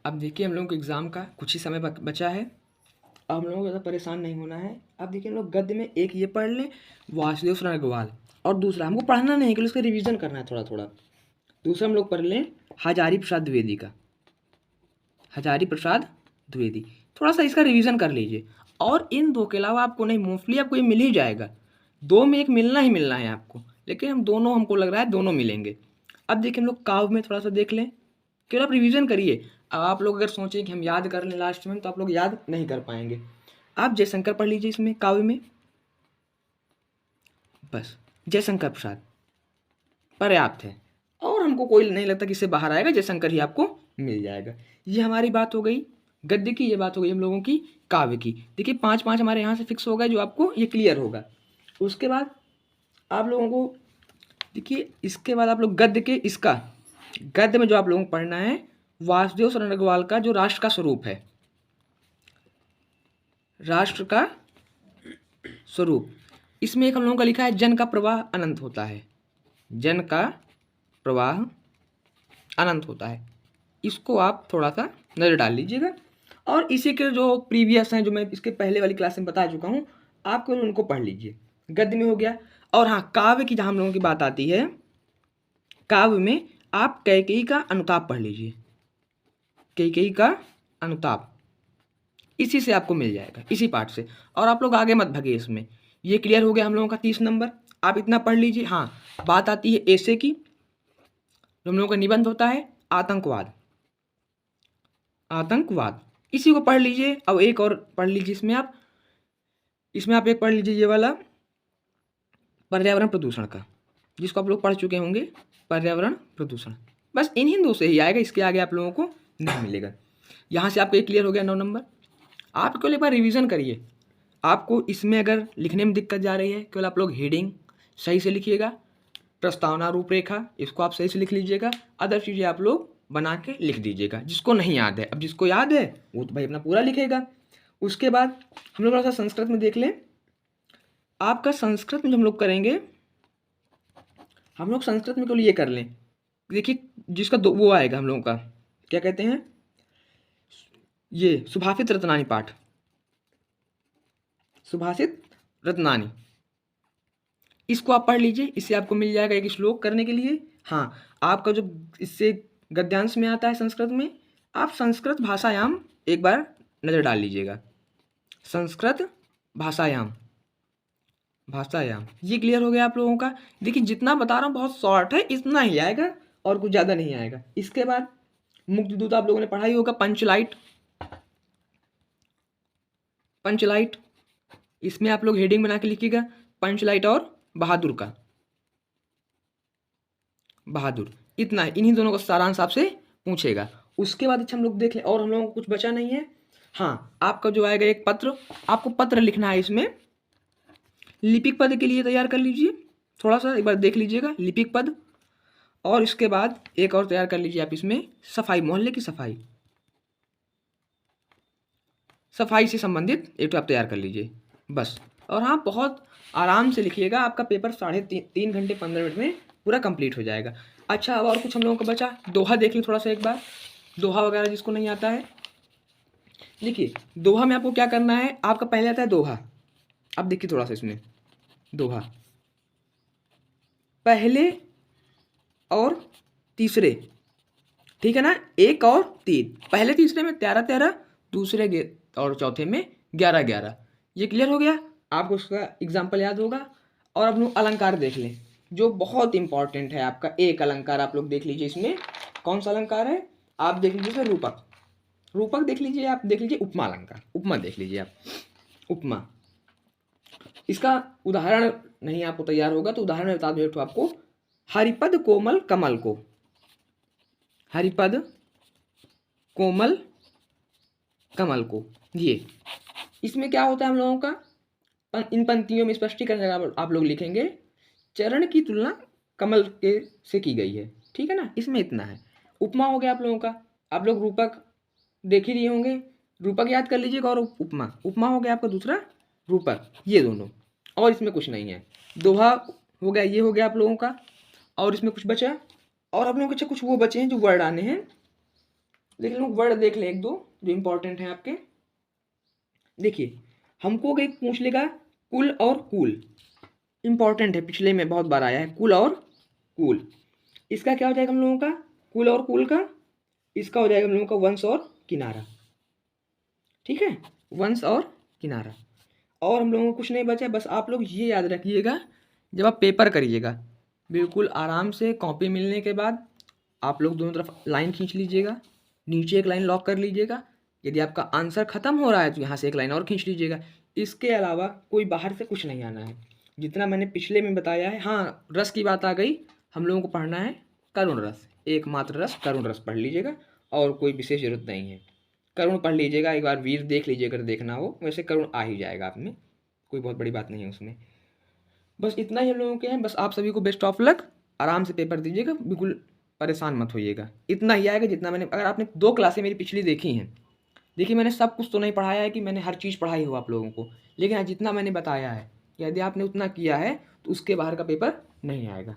अब देखिए हम लोगों को एग्ज़ाम का कुछ ही समय बचा है। अब हम लोगों को ज़्यादा परेशान नहीं होना है। अब देखिए हम लोग गद्य में एक ये पढ़ लें, वासुदेव शरण अग्रवाल, और दूसरा हमको पढ़ना नहीं है, केवल उसका रिवीजन करना है थोड़ा थोड़ा। दूसरा हम लोग पढ़ लें हजारी प्रसाद द्विवेदी का, हजारी प्रसाद द्विवेदी, थोड़ा सा इसका रिवीजन कर लीजिए। और इन दो के अलावा आपको नहीं, मोस्टली आपको ये मिल ही जाएगा, दो में एक मिलना ही मिलना है आपको, लेकिन हम दोनों, हमको लग रहा है दोनों मिलेंगे। अब देखिए हम लोग काव्य में थोड़ा सा देख लें, केवल आप रिवीजन करिए। अब आप लोग अगर सोचें कि हम याद कर लें लास्ट में, तो आप लोग याद नहीं कर पाएंगे। आप जयशंकर पढ़ लीजिए इसमें काव्य में, बस जयशंकर प्रसाद पर्याप्त है, और हमको कोई नहीं लगता कि इससे बाहर आएगा, जयशंकर ही आपको मिल जाएगा। ये हमारी बात हो गई गद्य की, ये बात हो गई हम लोगों की काव्य की। देखिए 5-5 हमारे यहाँ से फिक्स हो गए, जो आपको ये क्लियर होगा। उसके बाद आप लोगों को देखिए, इसके बाद आप लोग गद्य के, इसका गद्य में जो आप लोगों को पढ़ना है, वासुदेव शरण अग्रवाल का जो राष्ट्र का स्वरूप है, राष्ट्र का स्वरूप, इसमें एक हम लोगों का लिखा है, जन का प्रवाह अनंत होता है, जन का प्रवाह अनंत होता है। इसको आप थोड़ा सा नज़र डाल लीजिएगा। और इसी के जो प्रीवियस हैं, जो मैं इसके पहले वाली क्लास में बता चुका हूँ, आप केवल उनको पढ़ लीजिए। गद्य में हो गया। और हाँ, काव्य की जहाँ हम लोगों की बात आती है, काव्य में आप कैकेयी का अनुताप पढ़ लीजिए, कैकेयी का अनुताप, इसी से आपको मिल जाएगा, इसी पार्ट से। और आप लोग आगे मत भगे इसमें। ये क्लियर हो गया हम लोगों का 30 नंबर, आप इतना पढ़ लीजिए। हाँ, बात आती है ऐसे की, जो हम लोगों का निबंध होता है आतंकवाद, आतंकवाद, इसी को पढ़ लीजिए। अब एक और पढ़ लीजिए इसमें आप एक पढ़ लीजिए ये वाला पर्यावरण प्रदूषण का, जिसको आप लोग पढ़ चुके होंगे, पर्यावरण प्रदूषण। बस इन्हीं दो से ही आएगा, इसके आगे आप लोगों को नहीं मिलेगा। यहाँ से आपको एक क्लियर हो गया 9 नंबर। आप केवल एक बार रिवीजन करिए। आपको इसमें अगर लिखने में दिक्कत जा रही है, केवल आप लोग हेडिंग सही से लिखिएगा, प्रस्तावना रूपरेखा इसको आप सही से लिख लीजिएगा, अदर चीज़ें आप लोग बना के लिख दीजिएगा। जिसको नहीं याद है, अब जिसको याद है वो तो भाई अपना पूरा लिखेगा। उसके बाद हम लोग थोड़ा सा संस्कृत में देख लें। आपका संस्कृत में जो हम लोग करेंगे, हम लोग संस्कृत में केवल ये कर लें, देखिए जिसका वो आएगा हम लोगों का, क्या कहते हैं, ये सुभाषित रत्नानी पाठ, सुभाषित रत्नानी, इसको आप पढ़ लीजिए। इससे आपको मिल जाएगा एक श्लोक करने के लिए। हाँ, आपका जो इससे गद्यांश में आता है संस्कृत में, आप संस्कृत भाषायाम एक बार नज़र डाल लीजिएगा, संस्कृत भाषायाम, भाषायाम, ये क्लियर हो गया आप लोगों का। देखिए जितना बता रहा हूँ बहुत शॉर्ट है, इतना ही आएगा और कुछ ज़्यादा नहीं आएगा। इसके बाद मुक्तिदूत आप लोगों ने पढ़ा ही होगा, पंचलाइट, पंचलाइट, इसमें आप लोग हेडिंग बना के लिखिएगा, पंचलाइट और बहादुर का, बहादुर, इतना है। इन्हीं दोनों का सारांश आपसे पूछेगा। उसके बाद अच्छा हम लोग देख लें, और हम लोगों को कुछ बचा नहीं है। हाँ, आपका जो आएगा एक पत्र, आपको पत्र लिखना है। इसमें लिपिक पद के लिए तैयार कर लीजिए, थोड़ा सा एक बार देख लीजिएगा लिपिक पद। और इसके बाद एक और तैयार कर लीजिए आप, इसमें सफाई, मोहल्ले की सफाई, सफाई से संबंधित एक तो आप तैयार कर लीजिए बस। और हाँ, बहुत आराम से लिखिएगा, आपका पेपर 3.5 घंटे 15 मिनट में पूरा कंप्लीट हो जाएगा। अच्छा, अब और कुछ हम लोगों का बचा, दोहा देख लें थोड़ा सा एक बार, दोहा वगैरह जिसको नहीं आता है। देखिए दोहा में आपको क्या करना है, आपका पहले आता है दोहा। अब देखिए थोड़ा सा इसमें दोहा, पहले और तीसरे, ठीक है ना, 1 और 3, पहले तीसरे में 13-13, दूसरे और चौथे में 11-11। ये क्लियर हो गया, आपको उसका एग्जाम्पल याद होगा। और अब लोग अलंकार देख लें, जो बहुत इंपॉर्टेंट है आपका। एक अलंकार आप लोग देख लीजिए, इसमें कौन सा अलंकार है, आप देख लीजिए इसमें रूपक, रूपक देख लीजिए, आप देख लीजिए उपमा अलंकार, उपमा देख लीजिए आप, उपमा। इसका उदाहरण नहीं आपको तैयार होगा, तो उदाहरण में बता दूं एक ठो आपको, हरिपद कोमल कमल को, हरिपद कोमल कमल को, ये इसमें क्या होता है हम लोगों का, इन पंक्तियों में स्पष्टीकरण आप लोग लिखेंगे, चरण की तुलना कमल के से की गई है, ठीक है ना, इसमें इतना है। उपमा हो गया आप लोगों का, आप लोग रूपक देख ही रहे होंगे, रूपक याद कर लीजिएगा, और उपमा, उपमा हो गया आपका दूसरा, रूपक, ये दोनों, और इसमें कुछ नहीं है। दोहा हो गया, ये हो गया आप लोगों का, और इसमें कुछ बचा, और आप लोगों के कुछ वो बचे हैं जो वर्ड आने हैं, लेकिन लोग वर्ड देख लें एक दो जो इंपॉर्टेंट हैं आपके। देखिए हमको एक पूछ लेगा कुल और कूल, इंपॉर्टेंट है, पिछले में बहुत बार आया है कुल और कूल। इसका क्या हो जाएगा हम लोगों का, कुल और कूल का, इसका हो जाएगा हम लोगों का वंश और किनारा। ठीक है, वंश और किनारा। और हम लोगों को कुछ नहीं बचा, बस आप लोग ये याद रखिएगा, जब आप पेपर करिएगा बिल्कुल आराम से कॉपी मिलने के बाद आप लोग दोनों तरफ लाइन खींच लीजिएगा, नीचे एक लाइन लॉक कर लीजिएगा। यदि आपका आंसर खत्म हो रहा है तो यहाँ से एक लाइन और खींच लीजिएगा। इसके अलावा कोई बाहर से कुछ नहीं आना है, जितना मैंने पिछले में बताया है। हाँ, रस की बात आ गई, हम लोगों को पढ़ना है करुण रस, एकमात्र रस करुण रस पढ़ लीजिएगा, और कोई विशेष जरूरत नहीं है। करुण पढ़ लीजिएगा, एक बार वीर देख लीजिएगा, अगर देखना हो, वैसे करुण आ ही जाएगा आप में, कोई बहुत बड़ी बात नहीं है उसमें। बस इतना ही हम लोगों के हैं। बस आप सभी को बेस्ट ऑफ लक, आराम से पेपर दीजिएगा, बिल्कुल परेशान मत होइएगा। इतना ही आएगा जितना मैंने, अगर आपने 2 क्लासें मेरी पिछली देखी हैं, देखिए मैंने सब कुछ तो नहीं पढ़ाया है कि मैंने हर चीज़ पढ़ाई हो आप लोगों को, लेकिन हाँ जितना मैंने बताया है, यदि आपने उतना किया है तो उसके बाहर का पेपर नहीं आएगा।